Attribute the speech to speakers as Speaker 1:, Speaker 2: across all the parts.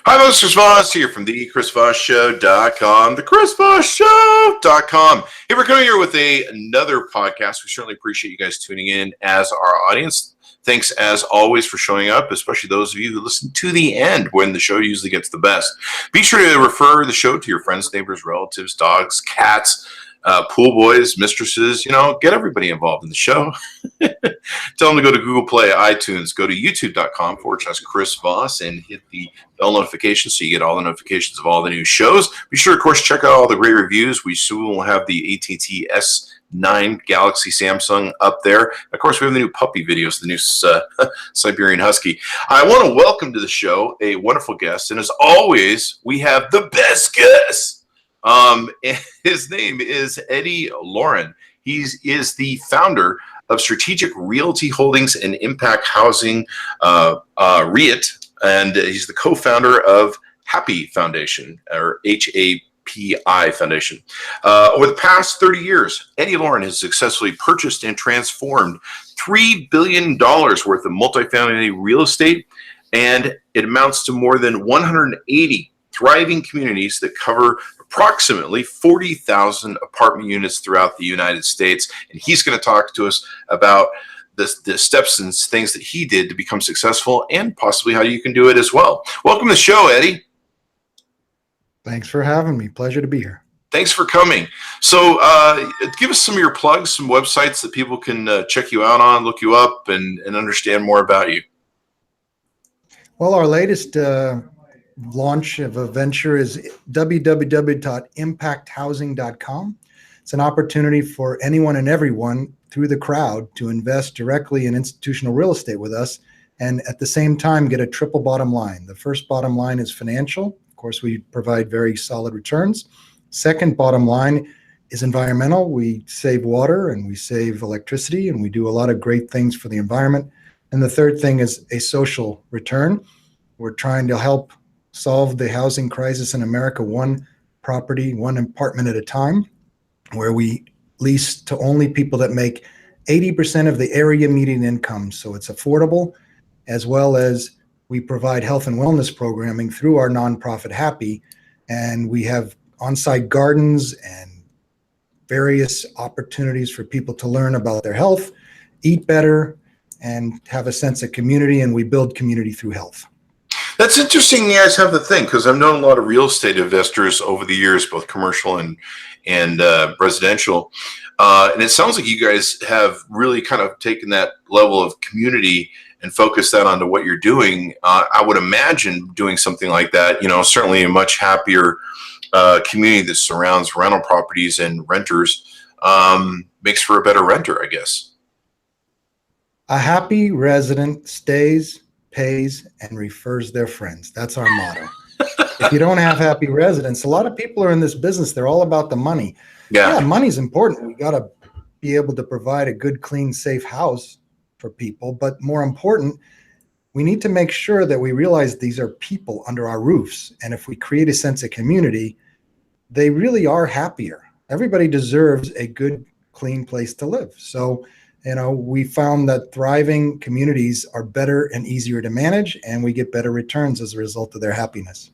Speaker 1: Hi, this is Chris Voss here from the ChrisVossShow.com, the ChrisVossShow.com. Hey, we're coming here with another podcast. We certainly appreciate you guys tuning in as our audience. Thanks, as always, for showing up, especially those of you who listen to the end when the show usually gets the best. Be sure to refer the show to your friends, neighbors, relatives, dogs, cats, pool boys, mistresses, get everybody involved in the show. Tell them to go to Google Play, iTunes, go to youtube.com/Chris Voss and hit the bell notification so you get all the notifications of all the new shows. Be sure, of course, check out all the great reviews. We soon will have the AT&T S9 Galaxy Samsung up there. Of course, we have the new puppy videos, the new Siberian Husky. I want to welcome to the show a wonderful guest, and as always, we have the best guest. His name is Eddie Lorin. He is the founder of Strategic Realty Holdings and Impact Housing REIT, and he's the co-founder of Happy Foundation, or HAPI Foundation. Over the past 30 years, Eddie Lorin has successfully purchased and transformed $3 billion worth of multifamily real estate, and it amounts to more than 180 thriving communities that cover approximately 40,000 apartment units throughout the United States. And he's going to talk to us about the steps and things that he did to become successful and possibly how you can do it as well. Welcome to the show, Eddie.
Speaker 2: Thanks for having me. Pleasure to be here.
Speaker 1: Thanks for coming. So give us some of your plugs, some websites that people can check you out on, look you up, and understand more about you.
Speaker 2: Well, our latest launch of a venture is www.impacthousing.com. It's an opportunity for anyone and everyone through the crowd to invest directly in institutional real estate with us, and at the same time get a triple bottom line. The first bottom line is financial. Of course, we provide very solid returns. Second bottom line is environmental. We save water and we save electricity, and we do a lot of great things for the environment. And the third thing is a social return. We're trying to help solve the housing crisis in America, one property, one apartment at a time, where we lease to only people that make 80% of the area median income. So it's affordable, as well as we provide health and wellness programming through our nonprofit Happy. And we have on-site gardens and various opportunities for people to learn about their health, eat better, and have a sense of community. And we build community through health.
Speaker 1: That's interesting. You guys have the thing, because I've known a lot of real estate investors over the years, both commercial and residential. And it sounds like you guys have really kind of taken that level of community and focused that onto what you're doing. I would imagine doing something like that, certainly a much happier community that surrounds rental properties and renters makes for a better renter, I guess.
Speaker 2: A happy resident stays, pays, and refers their friends. That's our motto. If you don't have happy residents, a lot of people are in this business. They're all about the money. Yeah, money's important. We got to be able to provide a good, clean, safe house for people. But more important, we need to make sure that we realize these are people under our roofs. And if we create a sense of community, they really are happier. Everybody deserves a good, clean place to live. So we found that thriving communities are better and easier to manage, and we get better returns as a result of their happiness.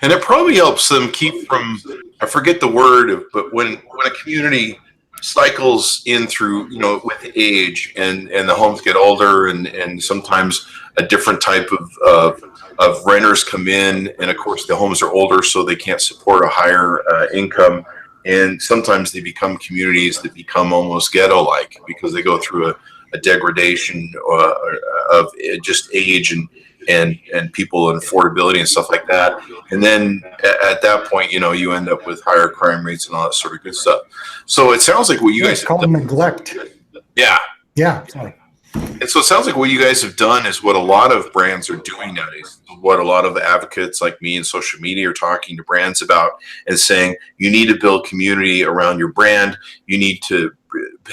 Speaker 1: And it probably helps them keep from, I forget the word, but when a community cycles in through, with age and the homes get older and sometimes a different type of renters come in. And of course the homes are older, so they can't support a higher income. And sometimes they become communities that become almost ghetto-like because they go through a degradation of just age and people and affordability and stuff like that. And then at that point, you end up with higher crime rates and all that sort of good stuff. So it sounds like what you guys
Speaker 2: have done. Neglect.
Speaker 1: Yeah.
Speaker 2: Yeah. Sorry.
Speaker 1: And so it sounds like what you guys have done is what a lot of brands are doing nowadays, what a lot of advocates like me in social media are talking to brands about and saying, you need to build community around your brand. You need to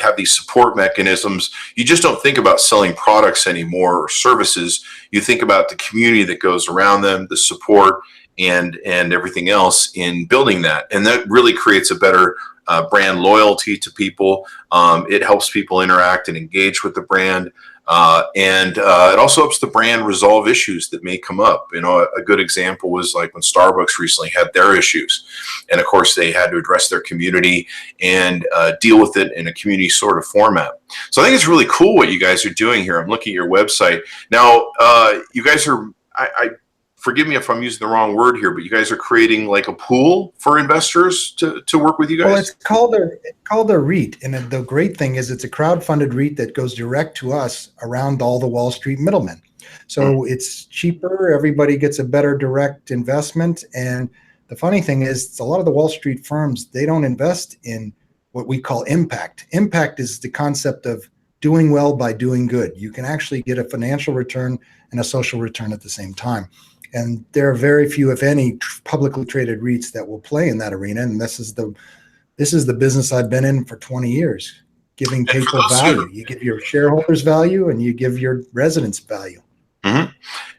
Speaker 1: have these support mechanisms. You just don't think about selling products anymore or services. You think about the community that goes around them, the support and everything else in building that. And that really creates a better brand loyalty to people. It helps people interact and engage with the brand. And it also helps the brand resolve issues that may come up. A good example was like when Starbucks recently had their issues. And of course, they had to address their community and deal with it in a community sort of format. So I think it's really cool what you guys are doing here. I'm looking at your website. Now, you guys are, forgive me if I'm using the wrong word here, but you guys are creating like a pool for investors to work with you guys?
Speaker 2: Well, it's called a REIT. And the great thing is it's a crowdfunded REIT that goes direct to us around all the Wall Street middlemen. So it's cheaper. Everybody gets a better direct investment. And the funny thing is a lot of the Wall Street firms, they don't invest in what we call impact. Impact is the concept of doing well by doing good. You can actually get a financial return and a social return at the same time. And there are very few, if any, publicly traded REITs that will play in that arena. And this is the business I've been in for 20 years, giving people value. You give your shareholders value and you give your residents value.
Speaker 1: Mm-hmm.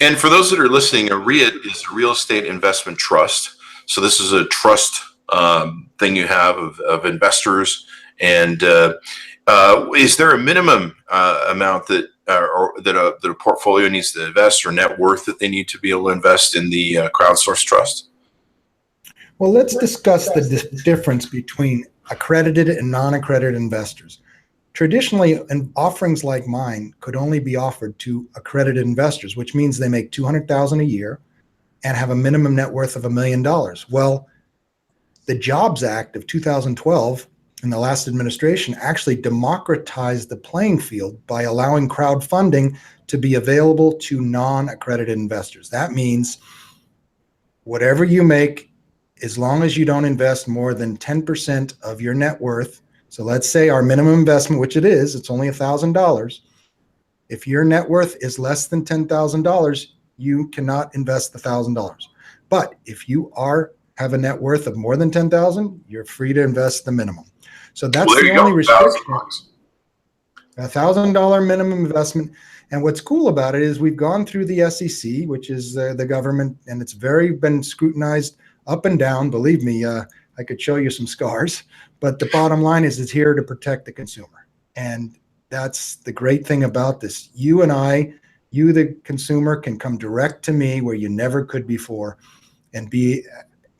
Speaker 1: And for those that are listening, a REIT is a real estate investment trust. So this is a trust thing you have of investors. And is there a minimum amount that a portfolio needs to invest, or net worth that they need to be able to invest in the crowdsourced trust?
Speaker 2: Well, let's discuss the difference between accredited and non-accredited investors. Traditionally, offerings like mine could only be offered to accredited investors, which means they make $200,000 a year and have a minimum net worth of $1 million. Well, the Jobs Act of 2012 in the last administration actually democratized the playing field by allowing crowdfunding to be available to non-accredited investors. That means whatever you make, as long as you don't invest more than 10% of your net worth. So let's say our minimum investment, which it's only $1,000. If your net worth is less than $10,000, you cannot invest the $1,000. But if you have a net worth of more than $10,000, you're free to invest the minimum. So that's the only restriction. $1,000 minimum investment. And what's cool about it is we've gone through the SEC, which is the government, and it's been scrutinized up and down. Believe me, I could show you some scars, but the bottom line is it's here to protect the consumer. And that's the great thing about this. You, the consumer, can come direct to me where you never could before and be,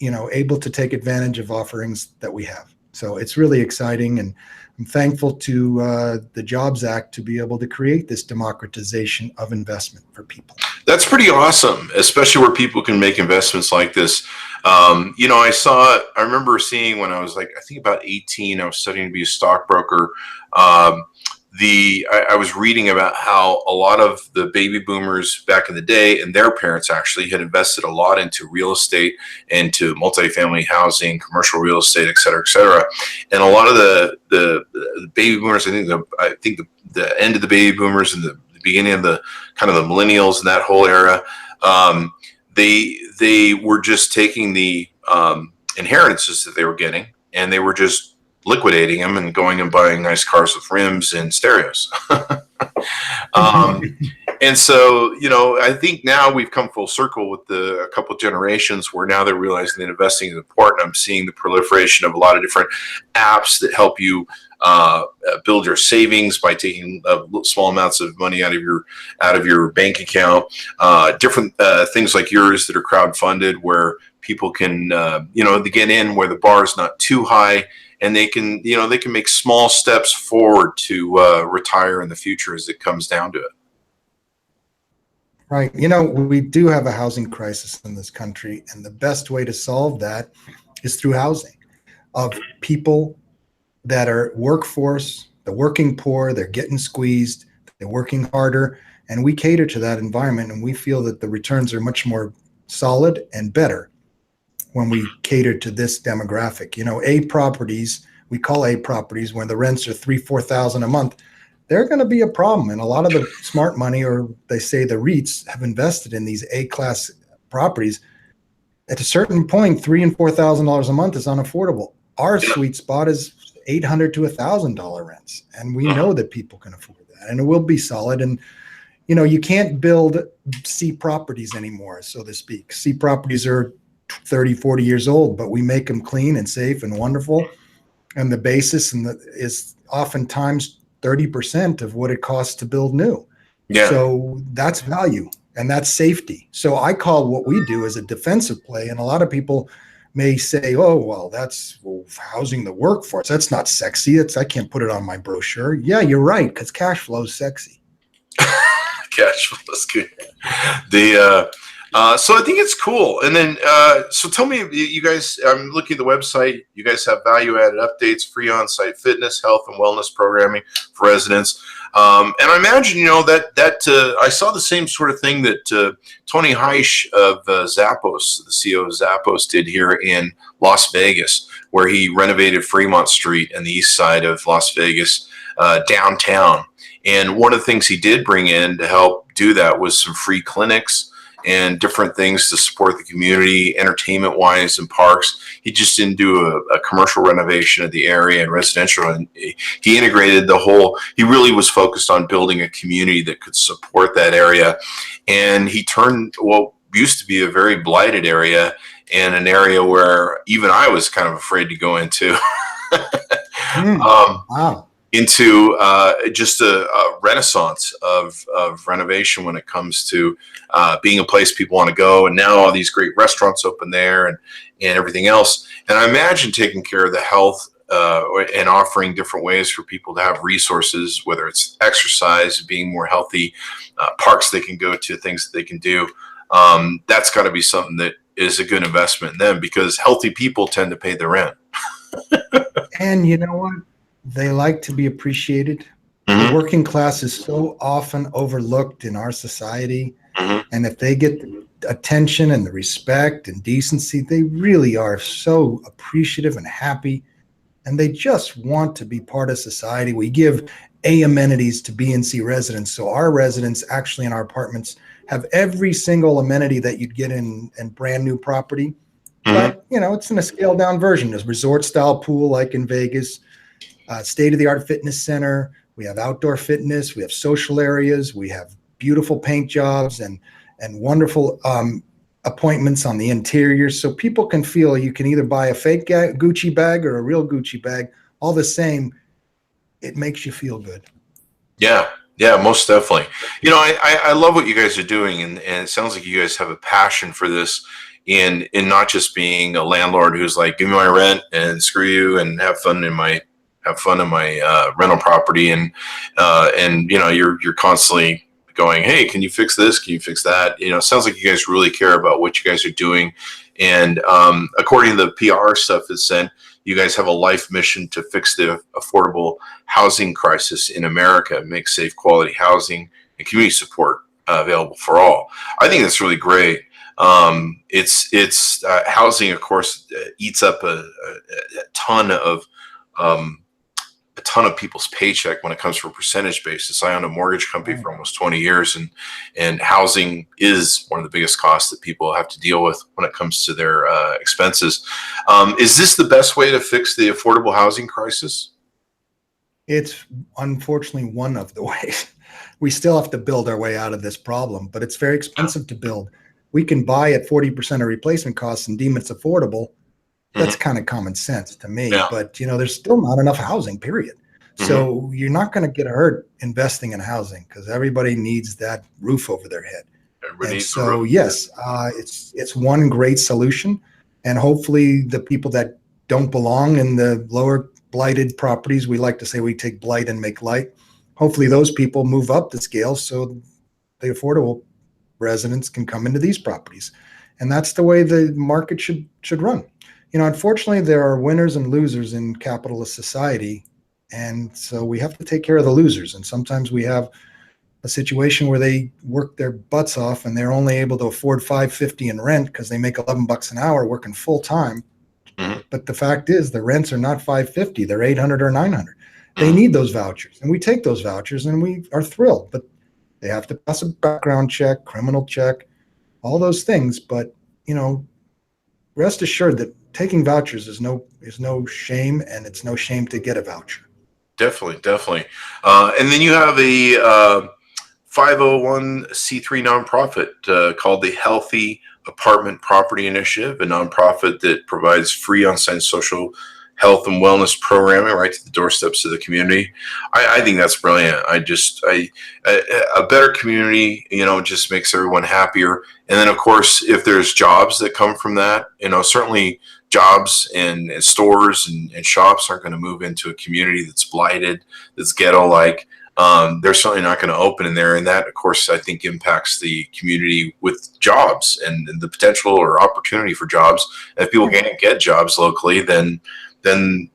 Speaker 2: able to take advantage of offerings that we have. So it's really exciting, and I'm thankful to the Jobs Act to be able to create this democratization of investment for people.
Speaker 1: That's pretty awesome, especially where people can make investments like this. I remember seeing when I was I think about 18, I was studying to be a stockbroker. I was reading about how a lot of the baby boomers back in the day and their parents actually had invested a lot into real estate, into multifamily housing, commercial real estate, et cetera, et cetera. And a lot of the baby boomers, I think the end of the baby boomers and the beginning of the kind of the millennials and that whole era, they were just taking the inheritances that they were getting, and they were just liquidating them and going and buying nice cars with rims and stereos. And so, I think now we've come full circle with a couple of generations where now they're realizing that investing is important. I'm seeing the proliferation of a lot of different apps that help you build your savings by taking small amounts of money out of your bank account. Different things like yours that are crowdfunded, where people can they get in where the bar is not too high, and they can make small steps forward to retire in the future as it comes down to it.
Speaker 2: Right. We do have a housing crisis in this country, and the best way to solve that is through housing of people that are workforce, the working poor. They're getting squeezed, they're working harder, and we cater to that environment, and we feel that the returns are much more solid and better when we cater to this demographic. A properties, we call A properties when the rents are $3,000-$4,000 a month, they're going to be a problem. And a lot of the smart money, or they say the REITs, have invested in these A-class properties. At a certain point, $3,000 and $4,000 a month is unaffordable. Our sweet spot is $800 to $1,000 rents, and we know that people can afford that, and it will be solid. And you can't build C properties anymore, so to speak. C properties are 30, 40 years old, but we make them clean and safe and wonderful. And the basis is oftentimes 30% of what it costs to build new.
Speaker 1: Yeah.
Speaker 2: So that's value and that's safety. So I call what we do as a defensive play. And a lot of people may say, oh, well, that's housing the workforce. That's not sexy. I can't put it on my brochure. Yeah, you're right, because cash flow is sexy.
Speaker 1: Cash flow is good. So I think it's cool. And then, so tell me, you guys, I'm looking at the website. You guys have value-added updates, free on-site fitness, health, and wellness programming for residents. And I imagine, that I saw the same sort of thing that Tony Heisch of Zappos, the CEO of Zappos, did here in Las Vegas, where he renovated Fremont Street and the east side of Las Vegas downtown. And one of the things he did bring in to help do that was some free clinics and different things to support the community, entertainment-wise, and parks. He just didn't do a commercial renovation of the area and residential. And he integrated the whole. He really was focused on building a community that could support that area. And he turned what used to be a very blighted area and an area where even I was kind of afraid to go into.
Speaker 2: Wow.
Speaker 1: Into just a renaissance of renovation when it comes to being a place people want to go. And now all these great restaurants open there and everything else. And I imagine taking care of the health and offering different ways for people to have resources, whether it's exercise, being more healthy, parks they can go to, things that they can do. That's got to be something that is a good investment in them, because healthy people tend to pay the rent.
Speaker 2: And you know what? They like to be appreciated.
Speaker 1: Mm-hmm.
Speaker 2: The working class is so often overlooked in our society.
Speaker 1: Mm-hmm.
Speaker 2: And if they get the attention and the respect and decency, they really are so appreciative and happy. And they just want to be part of society. We give A amenities to B and C residents. So our residents actually in our apartments have every single amenity that you'd get in brand new property.
Speaker 1: Mm-hmm.
Speaker 2: But, it's in a scaled down version. There's resort style pool like in Vegas. State-of-the-art fitness center. We have outdoor fitness. We have social areas. We have beautiful paint jobs and wonderful appointments on the interior. So people can feel you can either buy a fake Gucci bag or a real Gucci bag. All the same, it makes you feel good.
Speaker 1: Yeah, most definitely. I love what you guys are doing, and it sounds like you guys have a passion for this. In not just being a landlord who's like, give me my rent and screw you and have fun in my rental property, and you're constantly going, hey, can you fix this? Can you fix that? It sounds like you guys really care about what you guys are doing. And according to the PR stuff that's sent, you guys have a life mission to fix the affordable housing crisis in America, make safe, quality housing and community support available for all. I think that's really great. It's housing, of course, eats up a ton of people's paycheck when it comes from a percentage basis. I owned a mortgage company for almost 20 years, and housing is one of the biggest costs that people have to deal with when it comes to their expenses. Is this the best way to fix the affordable housing crisis?
Speaker 2: It's unfortunately one of the ways. We still have to build our way out of this problem, but it's very expensive to build. We can buy at 40% of replacement costs and deem it's affordable. That's kind of common sense to me, but there's still not enough housing, period. So you're not going to get hurt investing in housing, because everybody needs that roof over their head. And so yes, it's one great solution, and hopefully the people that don't belong in the lower blighted properties, we like to say we take blight and make light. Hopefully those people move up the scale so the affordable residents can come into these properties, and that's the way the market should run. Unfortunately, there are winners and losers in capitalist society, and so we have to take care of the losers. And sometimes we have a situation where they work their butts off and they're only able to afford $550 in rent because they make $11 an hour working full time. But the fact is, the rents are not $550; they're $800 or $900. They need those vouchers, and we take those vouchers, and we are thrilled. But they have to pass a background check, criminal check, all those things. But rest assured that taking vouchers is no shame, and it's no shame to get a voucher.
Speaker 1: Definitely. And then you have a 501c3 nonprofit called the Healthy Apartment Property Initiative, a nonprofit that provides free on-site social health and wellness programming right to the doorsteps of the community. I think that's brilliant. A better community, just makes everyone happier. And then, of course, if there's jobs that come from that, certainly jobs and stores and shops aren't going to move into a community that's blighted, that's ghetto-like. They're certainly not going to open in there. And that, of course, I think impacts the community with jobs and the potential or opportunity for jobs. And if people can't get jobs locally, then the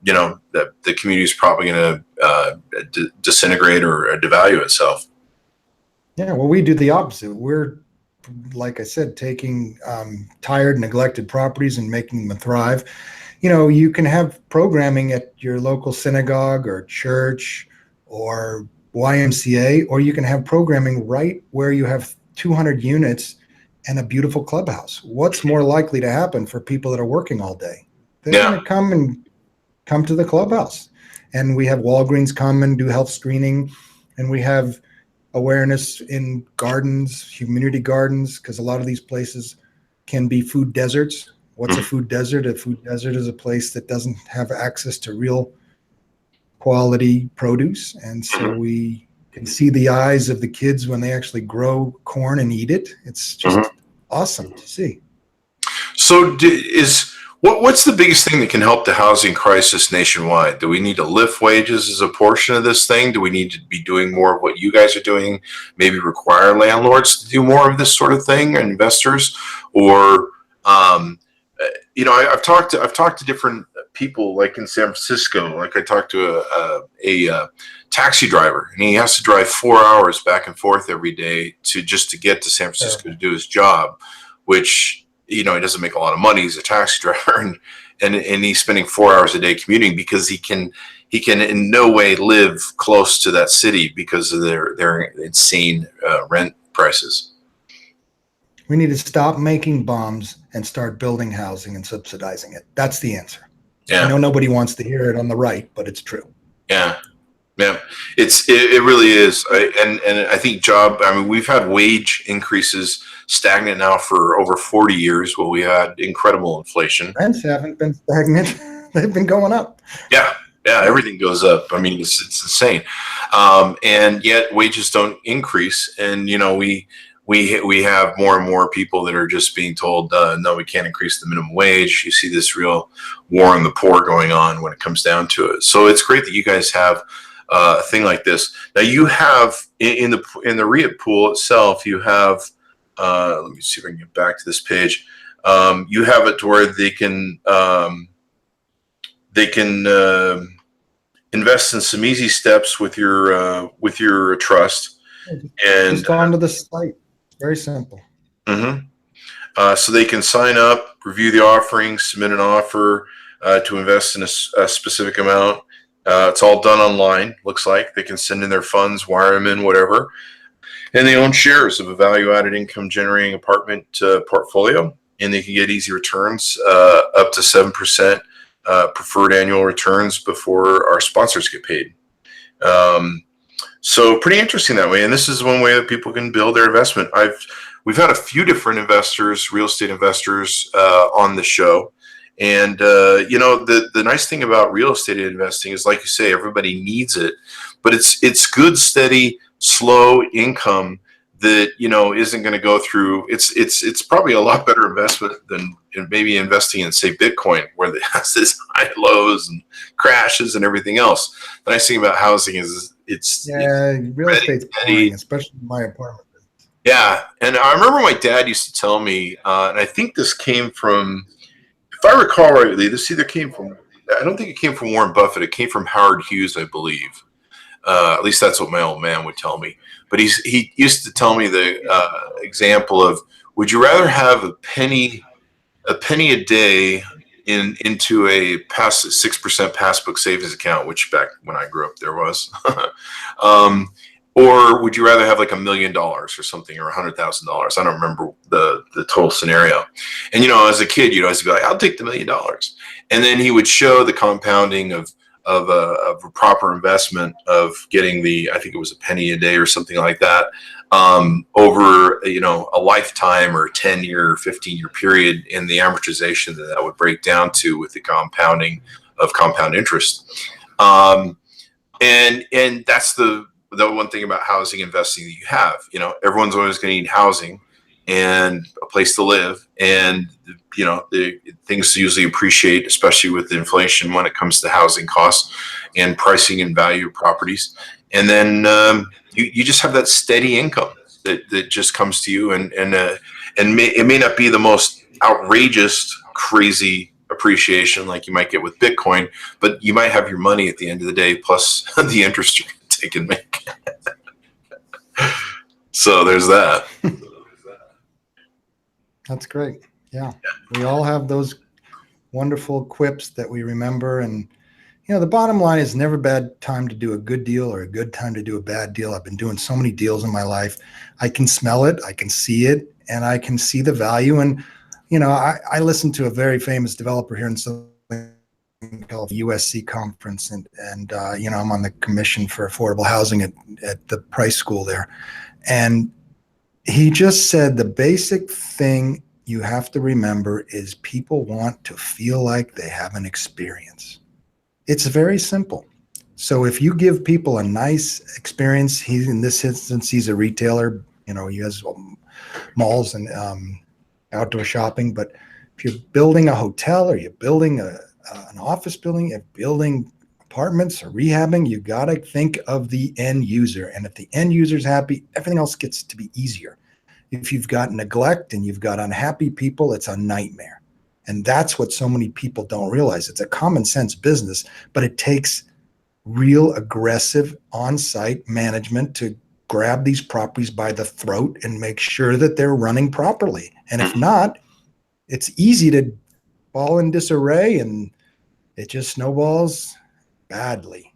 Speaker 1: community is probably going to disintegrate or devalue itself.
Speaker 2: Yeah, well, we do the opposite. We're, like I said, taking tired, neglected properties and making them thrive. You can have programming at your local synagogue or church or YMCA, or you can have programming right where you have 200 units and a beautiful clubhouse. What's more likely to happen for people that are working all day? They're going to come to the clubhouse. And we have Walgreens come and do health screening, and we have awareness in gardens, community gardens, because a lot of these places can be food deserts. What's a food desert? A food desert is a place that doesn't have access to real quality produce. And so we can see the eyes of the kids when they actually grow corn and eat it. It's just awesome to see.
Speaker 1: So what's the biggest thing that can help the housing crisis nationwide? Do we need to lift wages as a portion of this thing? Do we need to be doing more of what you guys are doing? Maybe require landlords to do more of this sort of thing, and investors? Or, I've talked to different people, like in San Francisco. Like I talked to a taxi driver, and he has to drive 4 hours back and forth every day to get to San Francisco to do his job, which, he doesn't make a lot of money. He's a taxi driver, and he's spending 4 hours a day commuting because he can in no way live close to that city because of their insane rent prices.
Speaker 2: We need to stop making bombs and start building housing and subsidizing it. That's the answer.
Speaker 1: Yeah.
Speaker 2: I know nobody wants to hear it on the right, but it's true.
Speaker 1: Yeah. Yeah, it really is. And I think we've had wage increases stagnant now for over 40 years. Well, we had incredible inflation.
Speaker 2: Rents haven't been stagnant. They've been going up.
Speaker 1: Yeah, everything goes up. I mean, it's insane. And yet wages don't increase. And, we have more and more people that are just being told, no, we can't increase the minimum wage. You see this real war on the poor going on when it comes down to it. So it's great that you guys have a thing like this. Now you have in the REIT pool itself, you have, let me see if I can get back to this page. You have it to where they can invest in some easy steps with your trust, and
Speaker 2: just go onto the site. Very simple.
Speaker 1: So they can sign up, review the offering, submit an offer to invest in a specific amount. It's all done online. Looks like they can send in their funds, wire them in, whatever, and they own shares of a value-added income-generating apartment portfolio, and they can get easy returns up to 7% preferred annual returns before our sponsors get paid. So pretty interesting that way. And this is one way that people can build their investment. We've had a few different investors, real estate investors, on the show. And, the nice thing about real estate investing is, like you say, everybody needs it, but it's good, steady, slow income that, isn't going to go through. It's probably a lot better investment than maybe investing in, say, Bitcoin, where it has this high lows and crashes and everything else. The nice thing about housing is
Speaker 2: real estate's boring, especially in my apartment.
Speaker 1: Yeah. And I remember my dad used to tell me, and I think this came from, if I recall rightly, this either came from, I don't think it came from Warren Buffett. It came from Howard Hughes, I believe. At least that's what my old man would tell me. But he used to tell me the example of, would you rather have a penny a day into a 6% passbook savings account, which back when I grew up there was, or would you rather have like $1 million or something, or $100,000? I don't remember the total scenario. And as a kid, you'd always be like, I'll take the $1 million. And then he would show the compounding of a proper investment of getting I think it was a penny a day or something like that, over a lifetime or 10-year, 15-year period, in the amortization that would break down to with the compounding of compound interest. And that's the one thing about housing investing that you have. You know, everyone's always going to need housing and a place to live, and you know, the things usually appreciate, especially with inflation, when it comes to housing costs and pricing and value of properties. And then you just have that steady income that just comes to you, and it may not be the most outrageous, crazy appreciation like you might get with Bitcoin, but you might have your money at the end of the day plus the interest you take and make. So there's that.
Speaker 2: That's great. Yeah. We all have those wonderful quips that we remember. And, you know, the bottom line is never a bad time to do a good deal or a good time to do a bad deal. I've been doing so many deals in my life. I can smell it, I can see it, and I can see the value. And, you know, I listened to a very famous developer here in Southern California, USC conference, and you know, I'm on the commission for affordable housing at the Price School there. And he just said the basic thing you have to remember is people want to feel like they have an experience. It's very simple. So if you give people a nice experience, in this instance, he's a retailer, you know, he has malls and outdoor shopping. But if you're building a hotel or you're building an office building, you're building apartments or rehabbing, you got to think of the end user. And if the end user's happy, everything else gets to be easier. If you've got neglect and you've got unhappy people, it's a nightmare. And that's what so many people don't realize. It's a common sense business, but it takes real aggressive on-site management to grab these properties by the throat and make sure that they're running properly. And if not, it's easy to fall in disarray and it just snowballs badly.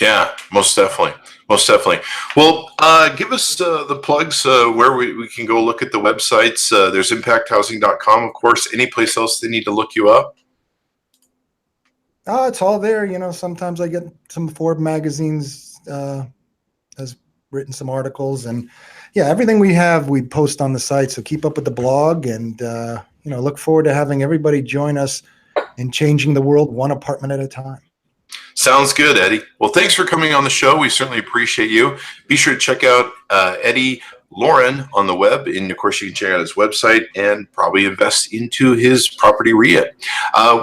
Speaker 1: Yeah, most definitely. Most definitely. Well, give us the plugs where we can go look at the websites. There's impacthousing.com, of course. Any place else they need to look you up?
Speaker 2: Oh, it's all there. You know, sometimes I get some Forbes magazines has written some articles, and yeah, everything we have, we post on the site. So keep up with the blog, and you know, look forward to having everybody join us in changing the world one apartment at a time.
Speaker 1: Sounds good, Eddie. Well, thanks for coming on the show. We certainly appreciate you. Be sure to check out Eddie Lorin on the web, and of course you can check out his website and probably invest into his property REIT.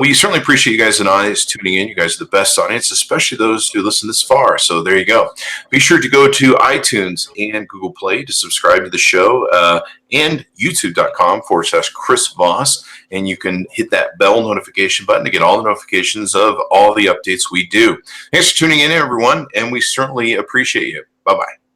Speaker 1: We certainly appreciate you guys and audience tuning in. You guys are the best audience, especially those who listen this far. So there you go. Be sure to go to iTunes and Google Play to subscribe to the show, and youtube.com/Chris Voss, and you can hit that bell notification button to get all the notifications of all the updates we do. Thanks for tuning in, everyone, and we certainly appreciate you. Bye-bye.